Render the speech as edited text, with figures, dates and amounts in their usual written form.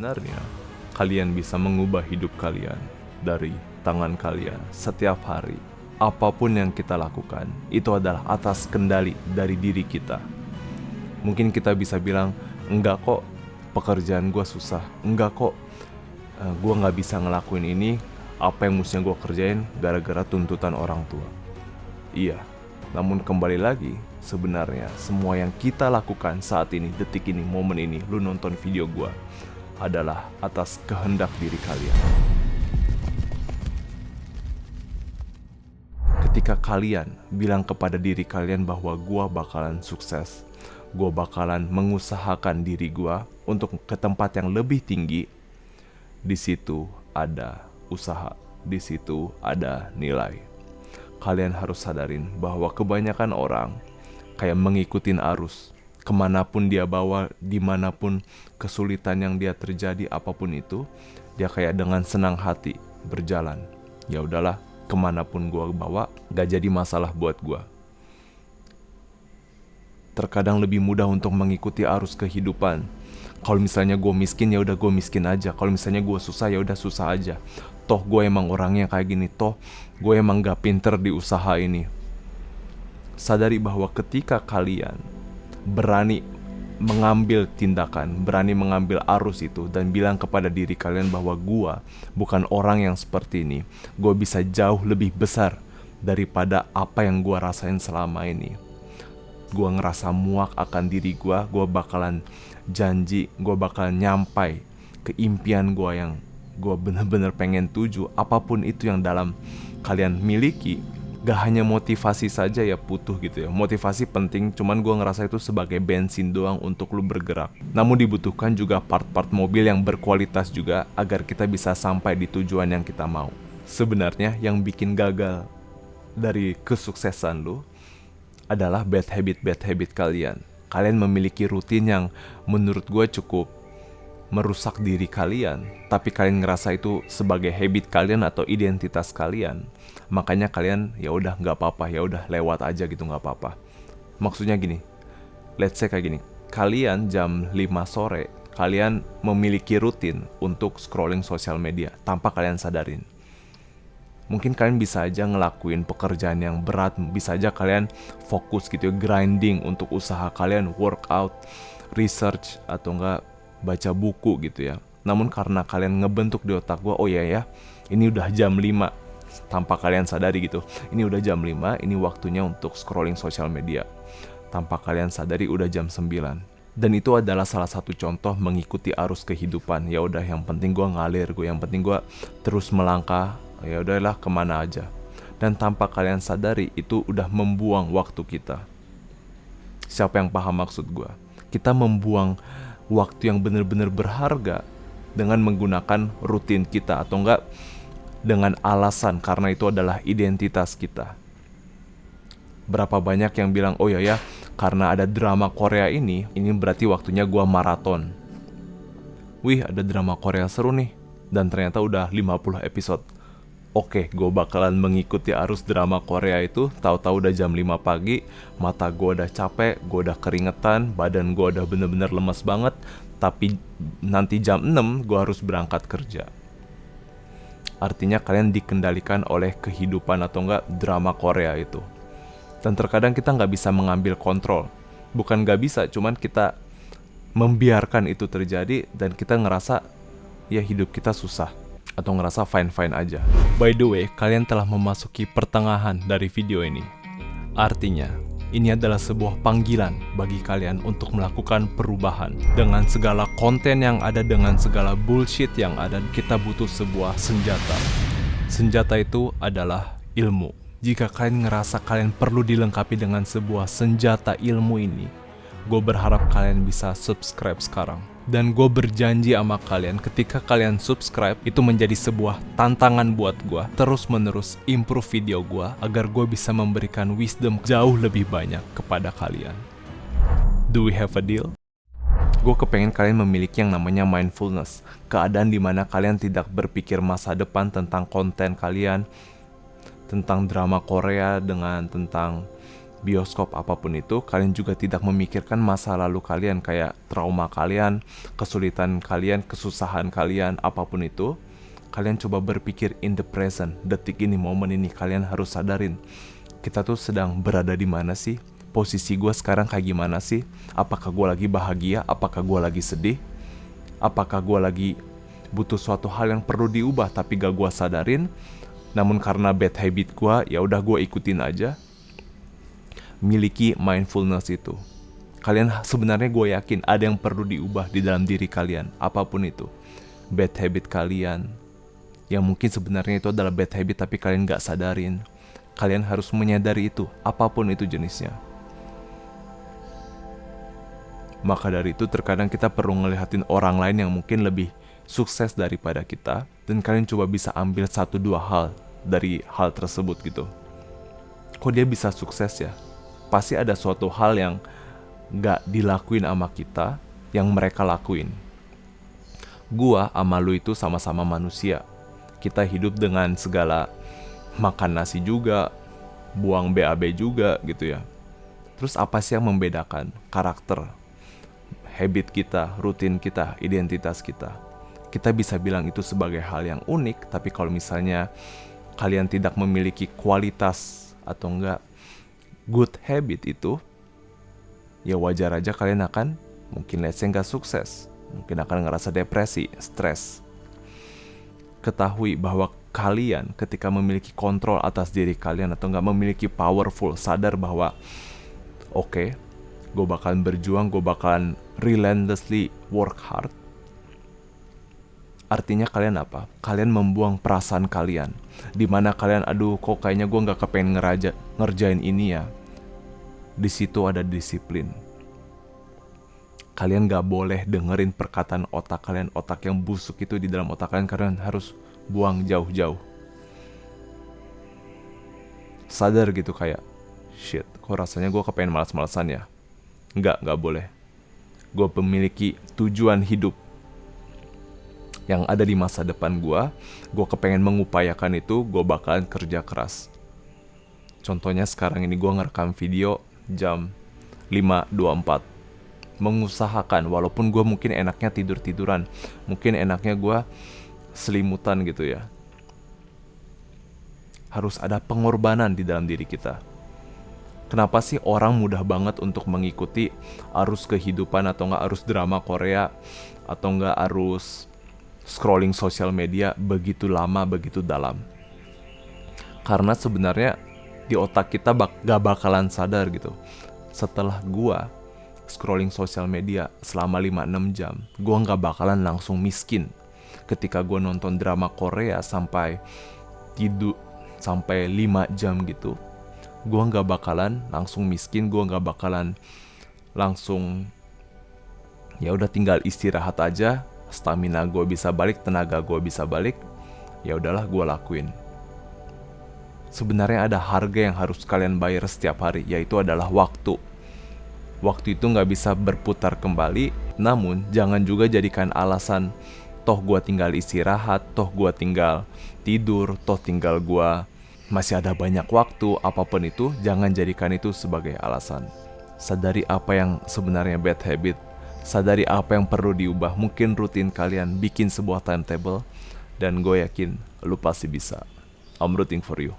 Sebenarnya, kalian bisa mengubah hidup kalian dari tangan kalian setiap hari. Apapun yang kita lakukan, itu adalah atas kendali dari diri kita. Mungkin kita bisa bilang, enggak kok, pekerjaan gue susah. Enggak kok, gue gak bisa ngelakuin ini. Apa yang mestinya gue kerjain gara-gara tuntutan orang tua. Iya, namun kembali lagi, sebenarnya semua yang kita lakukan saat ini, detik ini, momen ini, lu nonton video gue, adalah atas kehendak diri kalian. Ketika kalian bilang kepada diri kalian bahwa gue bakalan sukses, gue bakalan mengusahakan diri gue untuk ke tempat yang lebih tinggi, di situ ada usaha, di situ ada nilai. Kalian harus sadarin bahwa kebanyakan orang kayak mengikutin arus. Kemanapun dia bawa, dimanapun kesulitan yang dia terjadi, apapun itu, dia kayak dengan senang hati berjalan. Ya udahlah, kemanapun gua bawa, gak jadi masalah buat gua. Terkadang lebih mudah untuk mengikuti arus kehidupan. Kalau misalnya gue miskin, ya udah gue miskin aja. Kalau misalnya gue susah, ya udah susah aja. Toh gue emang orangnya kayak gini. Toh gue emang gak pinter di usaha ini. Sadari bahwa ketika kalian berani mengambil tindakan, berani mengambil arus itu, dan bilang kepada diri kalian bahwa gue bukan orang yang seperti ini, gue bisa jauh lebih besar daripada apa yang gue rasain selama ini. Gue ngerasa muak akan diri gue bakalan janji, gue bakalan nyampai ke impian gue yang gue bener-bener pengen tuju. Apapun itu yang dalam kalian miliki, gak hanya motivasi saja ya butuh gitu ya. Motivasi penting, cuman gue ngerasa itu sebagai bensin doang untuk lu bergerak. Namun dibutuhkan juga part-part mobil yang berkualitas juga agar kita bisa sampai di tujuan yang kita mau. Sebenarnya yang bikin gagal dari kesuksesan lu adalah bad habit kalian. Kalian memiliki rutin yang menurut gue cukup merusak diri kalian, tapi kalian ngerasa itu sebagai habit kalian atau identitas kalian. Makanya kalian ya udah nggak apa-apa, ya udah lewat aja gitu, nggak apa-apa. Maksudnya gini, let's say kayak gini, kalian jam 5 sore kalian memiliki rutin untuk scrolling sosial media tanpa kalian sadarin. Mungkin kalian bisa aja ngelakuin pekerjaan yang berat, bisa aja kalian fokus gitu ya, grinding untuk usaha kalian, workout, research, atau enggak baca buku gitu ya. Namun karena kalian ngebentuk di otak gue, oh ya, ini udah jam 5, tanpa kalian sadari gitu. Ini udah jam 5, ini waktunya untuk scrolling sosial media. Tanpa kalian sadari udah jam 9. Dan itu adalah salah satu contoh mengikuti arus kehidupan. Ya udah, yang penting gue ngalir, yang penting gue terus melangkah. Ya udahlah, kemana aja. Dan tanpa kalian sadari itu udah membuang waktu kita. Siapa yang paham maksud gue? Kita membuang waktu yang benar-benar berharga dengan menggunakan rutin kita, atau enggak dengan alasan karena itu adalah identitas kita. Berapa banyak yang bilang, oh ya karena ada drama Korea ini berarti waktunya gue maraton. Wih, ada drama Korea seru nih, dan ternyata udah 50 episode. Oke, gue bakalan mengikuti arus drama Korea itu. Tahu-tahu udah jam 5 pagi, mata gue udah capek, gue udah keringetan, badan gue udah bener-bener lemes banget. Tapi nanti jam 6 gue harus berangkat kerja. Artinya kalian dikendalikan oleh kehidupan atau enggak drama Korea itu. Dan terkadang kita gak bisa mengambil kontrol. Bukan gak bisa, cuman kita membiarkan itu terjadi dan kita ngerasa ya hidup kita susah, atau ngerasa fine-fine aja. By the way, kalian telah memasuki pertengahan dari video ini. Artinya, ini adalah sebuah panggilan bagi kalian untuk melakukan perubahan. Dengan segala konten yang ada, dengan segala bullshit yang ada, kita butuh sebuah senjata. Senjata itu adalah ilmu. Jika kalian ngerasa kalian perlu dilengkapi dengan sebuah senjata ilmu ini, gue berharap kalian bisa subscribe sekarang. Dan gue berjanji sama kalian, ketika kalian subscribe, itu menjadi sebuah tantangan buat gue terus-menerus improve video gue agar gue bisa memberikan wisdom jauh lebih banyak kepada kalian. Do we have a deal? Gue kepengen kalian memiliki yang namanya mindfulness, keadaan dimana kalian tidak berpikir masa depan tentang konten kalian, tentang drama Korea, tentang bioskop, apapun itu, kalian juga tidak memikirkan masa lalu kalian, kayak trauma kalian, kesulitan kalian, kesusahan kalian, apapun itu. Kalian coba berpikir in the present, detik ini, momen ini. Kalian harus sadarin, kita tuh sedang berada di mana sih? Posisi gue sekarang kayak gimana sih? Apakah gue lagi bahagia? Apakah gue lagi sedih? Apakah gue lagi butuh suatu hal yang perlu diubah tapi gak gue sadarin? Namun karena bad habit gue, ya udah gue ikutin aja. Miliki mindfulness itu. Kalian sebenarnya, gue yakin ada yang perlu diubah di dalam diri kalian, apapun itu. Bad habit kalian, yang mungkin sebenarnya itu adalah bad habit tapi kalian gak sadarin. Kalian harus menyadari itu, apapun itu jenisnya. Maka dari itu terkadang kita perlu ngelihatin orang lain yang mungkin lebih sukses daripada kita, dan kalian coba bisa ambil 1-2 hal dari hal tersebut gitu. Kok dia bisa sukses ya? Pasti ada suatu hal yang gak dilakuin sama kita, yang mereka lakuin. Gua sama lu itu sama-sama manusia. Kita hidup dengan segala, makan nasi juga, buang BAB juga gitu ya. Terus apa sih yang membedakan? Karakter, habit kita, rutin kita, identitas kita. Kita bisa bilang itu sebagai hal yang unik, tapi kalau misalnya kalian tidak memiliki kualitas atau enggak good habit itu, ya wajar aja kalian akan mungkin let's say enggak sukses, mungkin akan ngerasa depresi, stres. Ketahui bahwa kalian ketika memiliki kontrol atas diri kalian atau enggak memiliki powerful, sadar bahwa oke, gue bakalan berjuang, gue bakalan relentlessly work hard. Artinya kalian apa? Kalian membuang perasaan kalian. Dimana kalian, aduh kok kayaknya gue gak kepengen ngerjain ini ya. Di situ ada disiplin. Kalian gak boleh dengerin perkataan otak kalian. Otak yang busuk itu di dalam otak kalian, kalian harus buang jauh-jauh. Sadar gitu kayak, shit, kok rasanya gue kepengen malas-malasan ya. Gak boleh. Gue memiliki tujuan hidup yang ada di masa depan gue kepengen mengupayakan itu, gue bakalan kerja keras. Contohnya sekarang ini gue ngerekam video jam 5.24, mengusahakan, walaupun gue mungkin enaknya tidur-tiduran, mungkin enaknya gue selimutan gitu ya. Harus ada pengorbanan di dalam diri kita. Kenapa sih orang mudah banget untuk mengikuti arus kehidupan, atau enggak arus drama Korea, atau enggak arus scrolling sosial media begitu lama, begitu dalam? Karena sebenarnya di otak kita gak bakalan sadar gitu. Setelah gua scrolling sosial media selama 5-6 jam, gua gak bakalan langsung miskin. Ketika gua nonton drama Korea sampai tidur sampai 5 jam gitu, gua gak bakalan langsung miskin. Gua gak bakalan langsung ya udah tinggal istirahat aja, stamina gue bisa balik, tenaga gue bisa balik, ya udahlah gue lakuin. Sebenarnya ada harga yang harus kalian bayar setiap hari, yaitu adalah waktu. Waktu itu gak bisa berputar kembali, namun jangan juga jadikan alasan, toh gue tinggal istirahat, toh gue tinggal tidur, toh tinggal gue masih ada banyak waktu, apapun itu, jangan jadikan itu sebagai alasan. Sadari apa yang sebenarnya bad habit. Sadari apa yang perlu diubah. Mungkin rutin kalian bikin sebuah timetable, dan gue yakin lu pasti bisa. I'm rooting for you.